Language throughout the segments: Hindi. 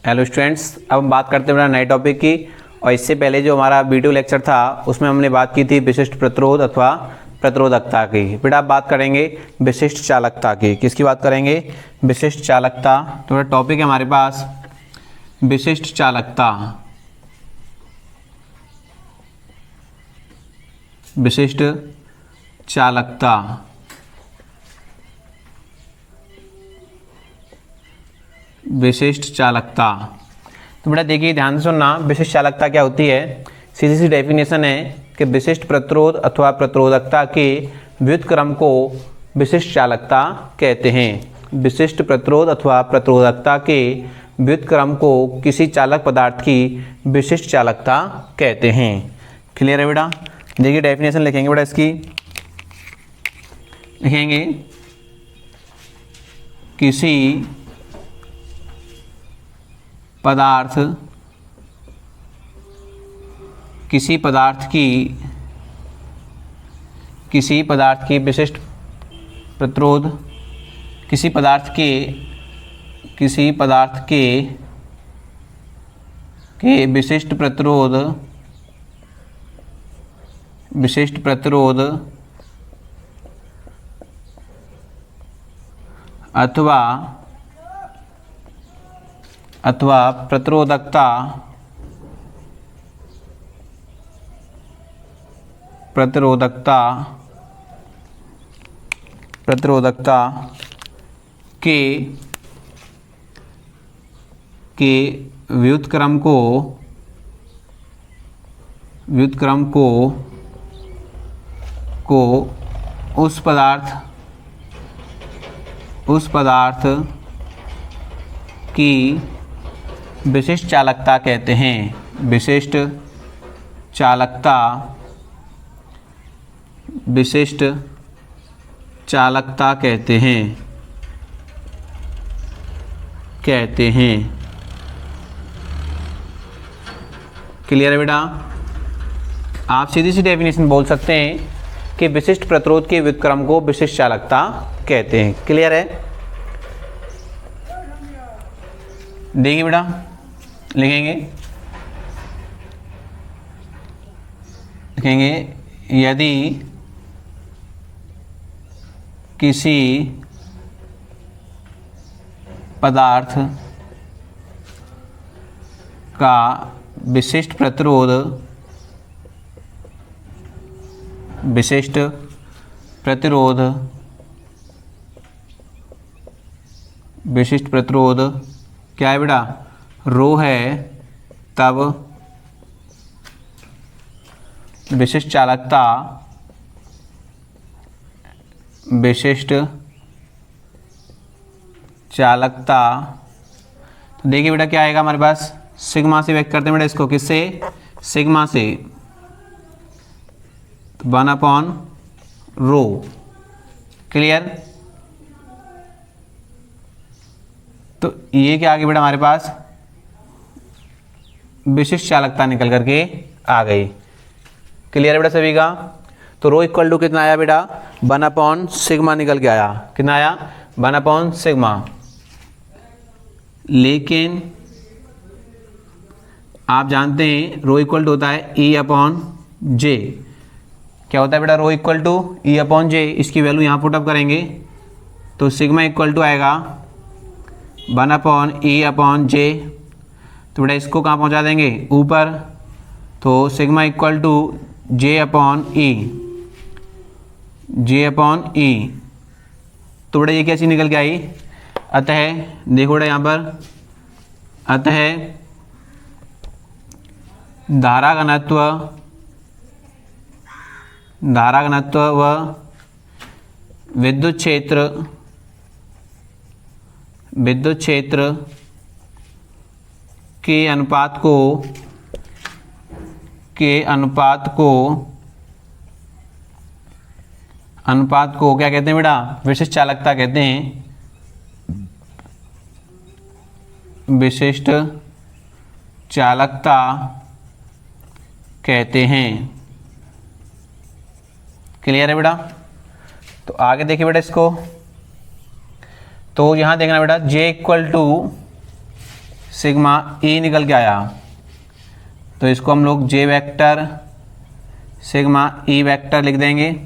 हेलो स्टूडेंट्स, अब हम बात करते हैं अपना नए टॉपिक की। और इससे पहले जो हमारा वीडियो लेक्चर था उसमें हमने बात की थी विशिष्ट प्रतिरोध अथवा प्रतिरोधकता की। बेटा आप बात करेंगे विशिष्ट चालकता की। किसकी बात करेंगे? विशिष्ट चालकता। तो टॉपिक है हमारे पास विशिष्ट चालकता। विशिष्ट चालकता। विशिष्ट चालकता। तो बेटा देखिए ध्यान से सुनना, विशिष्ट चालकता क्या होती है। सीधी सी डेफिनेशन है कि विशिष्ट प्रतिरोध अथवा प्रतिरोधकता के व्युत्क्रम को विशिष्ट चालकता कहते हैं। विशिष्ट प्रतिरोध अथवा प्रतिरोधकता के व्युत्क्रम को किसी चालक पदार्थ की विशिष्ट चालकता कहते हैं। क्लियर है बेटा? देखिए डेफिनेशन लिखेंगे बेटा इसकी। लिखेंगे किसी पदार्थ की विशिष्ट प्रतिरोध, किसी पदार्थ के विशिष्ट प्रतिरोध अथवा प्रतिरोधकता के व्युत्क्रम को उस पदार्थ की विशिष्ट चालकता कहते हैं। विशिष्ट चालकता कहते हैं। क्लियर है बेटा? आप सीधी सी डेफिनेशन बोल सकते हैं कि विशिष्ट प्रतिरोध के व्युत्क्रम को विशिष्ट चालकता कहते हैं। क्लियर है? देखिए बेटा लिखेंगे यदि किसी पदार्थ का विशिष्ट प्रतिरोध क्या है बेटा? रो है, तब विशिष्ट चालकता तो देखिए बेटा क्या आएगा हमारे पास, सिग्मा से व्यक्त करते हैं बेटा इसको। किससे? सिग्मा से। 1/रो। क्लियर? तो ये क्या आ गया बेटा हमारे पास? विशिष्ट चालकता निकल करके आ गई। क्लियर है बेटा सभी का? तो रो इक्वल टू कितना आया बेटा? 1/सिग्मा निकल के आया। कितना आया? 1/सिग्मा। लेकिन आप जानते हैं रो इक्वल टू होता है E/J। क्या होता है बेटा? Rho equal to E/J। इसकी वैल्यू यहाँ पुटअप करेंगे तो सिग्मा इक्वल टू आएगा 1/E/J। तो बेटा इसको कहाँ पहुँचा देंगे? ऊपर। तो सिग्मा इक्वल टू J/E। तो बेटा ये क्या चीज़ निकल के आई? अतः देखो बेटा यहाँ पर, अतः धारा घनत्व व विद्युत क्षेत्र के अनुपात को क्या कहते हैं बेटा? विशिष्ट चालकता कहते हैं। विशिष्ट चालकता कहते हैं। क्लियर है बेटा? तो आगे देखिए बेटा इसको। तो यहाँ देखना बेटा J equal to sigma E निकल के आया, तो इसको हम लोग J vector sigma E vector लिख देंगे।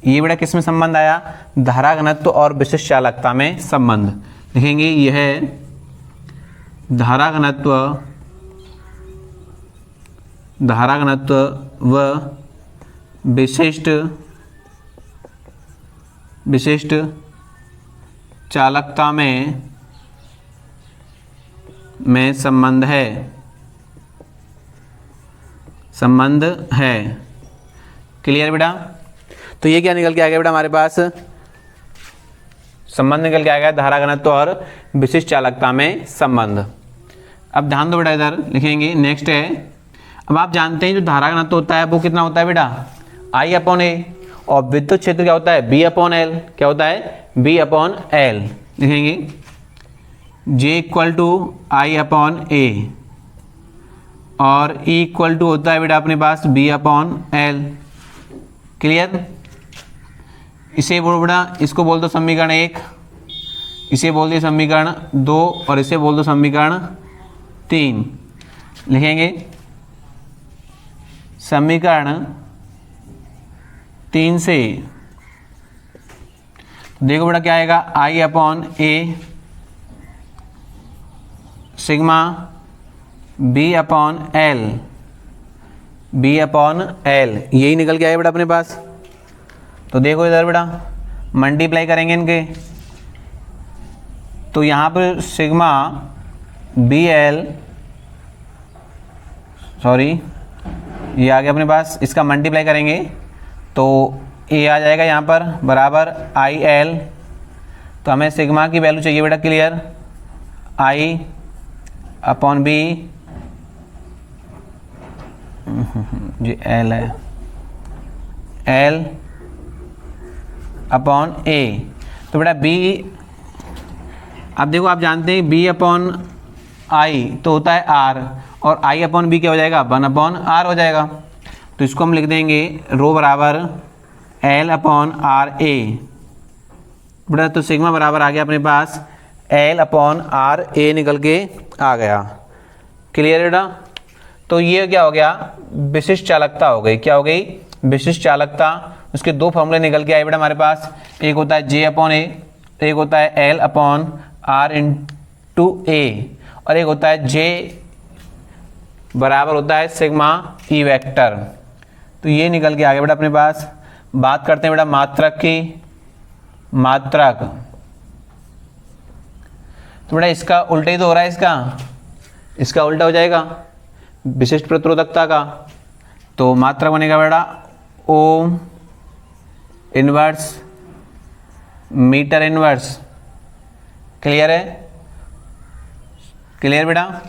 ये बेटा किस में संबंध आया? धारा घनत्व और विशिष्ट चालकता में संबंध लिखेंगे। यह धारा घनत्व व विशिष्ट चालकता में संबंध है। क्लियर बेटा? तो ये क्या निकल के आ गया बेटा हमारे पास? संबंध निकल के आ गया धारा घनत्व और विशिष्ट चालकता में संबंध। अब ध्यान दो बेटा, इधर लिखेंगे नेक्स्ट है। अब आप जानते हैं जो धारा घनत्व होता है वो कितना होता है बेटा? I/A, और विद्युत क्षेत्र क्या होता है? B/L। क्या होता है? B/L। लिखेंगे J = I/A और E = होता है बेटा अपने पास B/L। क्लियर? इसे बोलो बेटा, इसको बोल दो समीकरण 1, इसे बोल दो समीकरण 2 और इसे बोल दो समीकरण 3। लिखेंगे समीकरण 3 से देखो बेटा क्या आएगा? I/A सिग्मा B/L यही निकल के आया बेटा अपने पास। तो देखो इधर बेटा मल्टीप्लाई करेंगे इनके, तो यहाँ पर सिग्मा BL ये आ गया अपने पास, इसका मल्टीप्लाई करेंगे तो A आ जाएगा यहाँ पर बराबर IL। तो हमें सिग्मा की वैल्यू चाहिए बेटा, क्लियर? I/B जी L है, L/A। तो बेटा B, अब देखो आप जानते हैं B/I तो होता है R, और I/B क्या हो जाएगा? 1/R हो जाएगा। तो इसको हम लिख देंगे रो बराबर L/RA। बेटा तो सिग्मा बराबर आ गया अपने पास L/RA निकल के आ गया। क्लियर बेटा? तो ये क्या हो गया? विशिष्ट चालकता हो गई। क्या हो गई? विशिष्ट चालकता। उसके दो फॉर्मूले निकल के आए बेटा हमारे पास, एक होता है J/A, एक होता है L/R/A, और एक होता है J बराबर होता है सिग्मा ई वेक्टर। तो ये निकल के आ गया बेटा अपने पास। बात करते हैं बेटा मात्रक की। मात्रक तो बेटा इसका उल्टा ही तो हो रहा है, इसका उल्टा हो जाएगा विशिष्ट प्रतिरोधकता का। तो मात्रक बनेगा बेटा ohm inverse metre inverse. Clear है? क्लियर बेटा?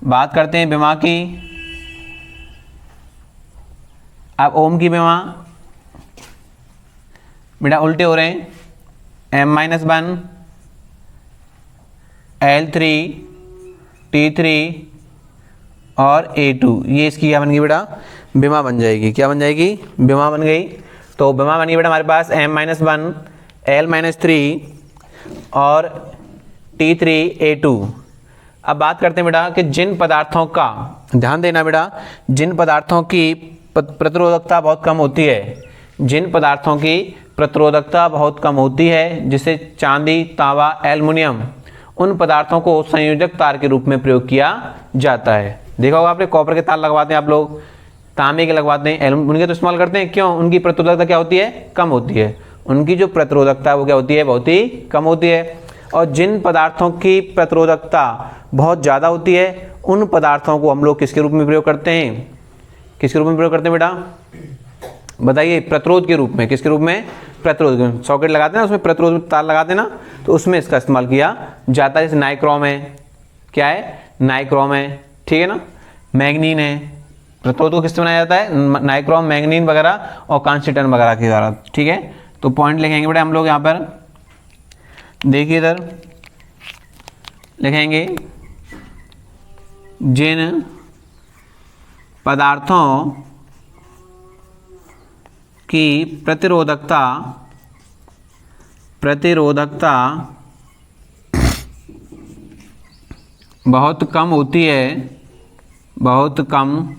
बात करते हैं विमा की। अब ओम की विमा बेटा उल्टे हो रहे हैं, M-1 L3 T3 और A2, ये इसकी क्या बन गई बेटा? विमा बन जाएगी। क्या बन जाएगी? विमा बन गई। तो विमा बन गई बेटा हमारे पास M-1 L-3 और T3 A2। अब बात करते हैं बेटा कि जिन पदार्थों का, ध्यान देना बेटा, जिन पदार्थों की प्रतिरोधकता बहुत कम होती है, जिन पदार्थों की प्रतिरोधकता बहुत कम होती है, जैसे चांदी, तांबा, एल्युमिनियम, उन पदार्थों को संयोजक तार के रूप में प्रयोग किया जाता है। देखा होगा आपने, कॉपर के तार लगवाते हैं आप लोग, तांबे के लगवाते हैं, उनके तो इस्तेमाल करते हैं। क्यों? उनकी प्रतिरोधकता क्या होती है? कम होती है। उनकी जो प्रतिरोधकता है वो क्या होती है? बहुत ही कम होती है। और जिन पदार्थों की प्रतिरोधकता बहुत ज़्यादा होती है, उन पदार्थों को हम लोग किसके रूप में प्रयोग करते हैं? किसके रूप में प्रयोग करते हैं बेटा? बताइए। प्रतिरोध के रूप में। किसके रूप में? प्रतिरोध। सॉकेट लगाते हैं ना, उसमें प्रतिरोध तार लगाते हैं ना, तो उसमें इसका इस्तेमाल किया जाता है। जैसे नाइक्रोम है, क्या है? नाइक्रोम है, ठीक है ना। मैग्नीन है, प्रतिरोध को किससे बनाया जाता है? नाइक्रोम, मैग्नीन वगैरह और कांस्टेंटन वगैरह के द्वारा, ठीक है। तो पॉइंट लिखेंगे बेटा हम लोग यहाँ पर, देखिए इधर लिखेंगे जिन पदार्थों की प्रतिरोधकता बहुत कम होती है, बहुत कम,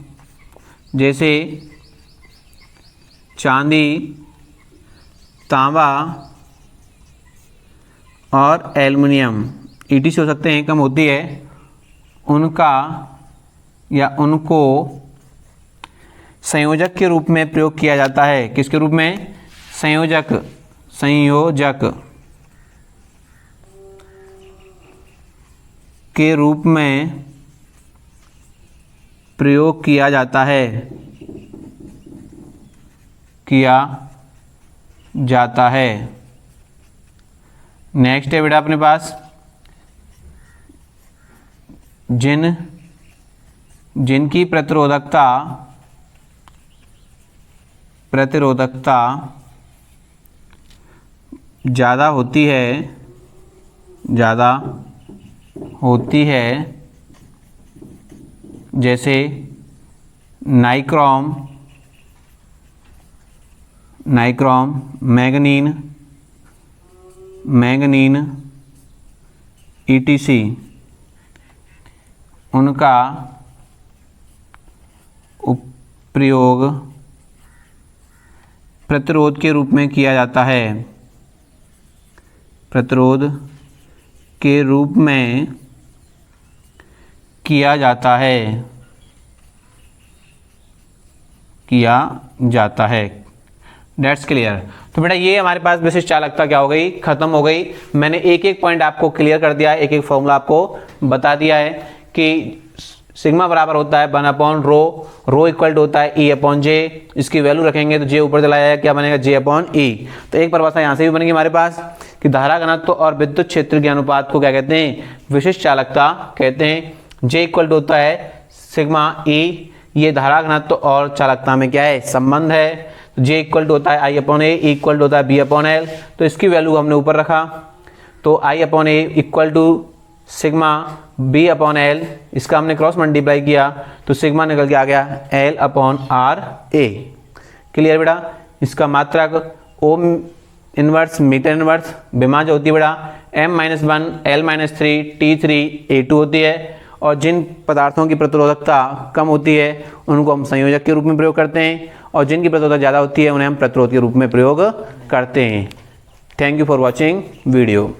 जैसे चांदी, तांबा और एल्युमिनियम ईटीसी हो सकते हैं, कम होती है, उनका या उनको संयोजक के रूप में प्रयोग किया जाता है। किसके रूप में? संयोजक, संयोजक के रूप में प्रयोग किया जाता है, किया जाता है। नेक्स्ट है बेटा अपने पास जिनकी प्रतिरोधकता ज़्यादा होती है, जैसे नाइक्रोम, मैंगनीन ईटीसी, उनका प्रयोग प्रतिरोध के रूप में किया जाता है, प्रतिरोध के रूप में किया जाता है। That's clear. तो बेटा ये हमारे पास विशिष्ट चालकता क्या हो गई, खत्म हो गई। मैंने एक एक पॉइंट आपको क्लियर कर दिया, एक एक फॉर्मूला आपको बता दिया है कि सिग्मा बराबर होता है 1/रो, रो इक्वल टू होता है E/J, इसकी वैल्यू रखेंगे तो J ऊपर चला जाएगा, क्या बनेगा J/E। तो एक परिभाषा यहाँ से भी बनेगी हमारे पास कि धारा घनत्व और विद्युत क्षेत्र के अनुपात को क्या कहते हैं, विशिष्ट चालकता कहते हैं। J इक्वल टू होता है सिग्मा E, ये धारा घनत्व और चालकता में क्या है, संबंध है। तो J इक्वल टू होता है I/A, E इक्वल टू होता है B/L, तो इसकी वैल्यू हमने ऊपर रखा, तो I/A equal to sigma B/L, इसका हमने क्रॉस मल्टीप्लाई किया तो सिग्मा निकल के आ गया L/RA। क्लियर बेटा। इसका मात्रक O इनवर्स मीटर इनवर्स, विमा जो होती है बेटा M-1 L-3 T3 A2 होती है, और जिन पदार्थों की प्रतिरोधकता कम होती है उनको हम संयोजक के रूप में प्रयोग करते हैं, और जिनकी प्रतिरोधकता ज़्यादा होती है उन्हें हम प्रतिरोध के रूप में प्रयोग करते हैं। Thank you for watching video.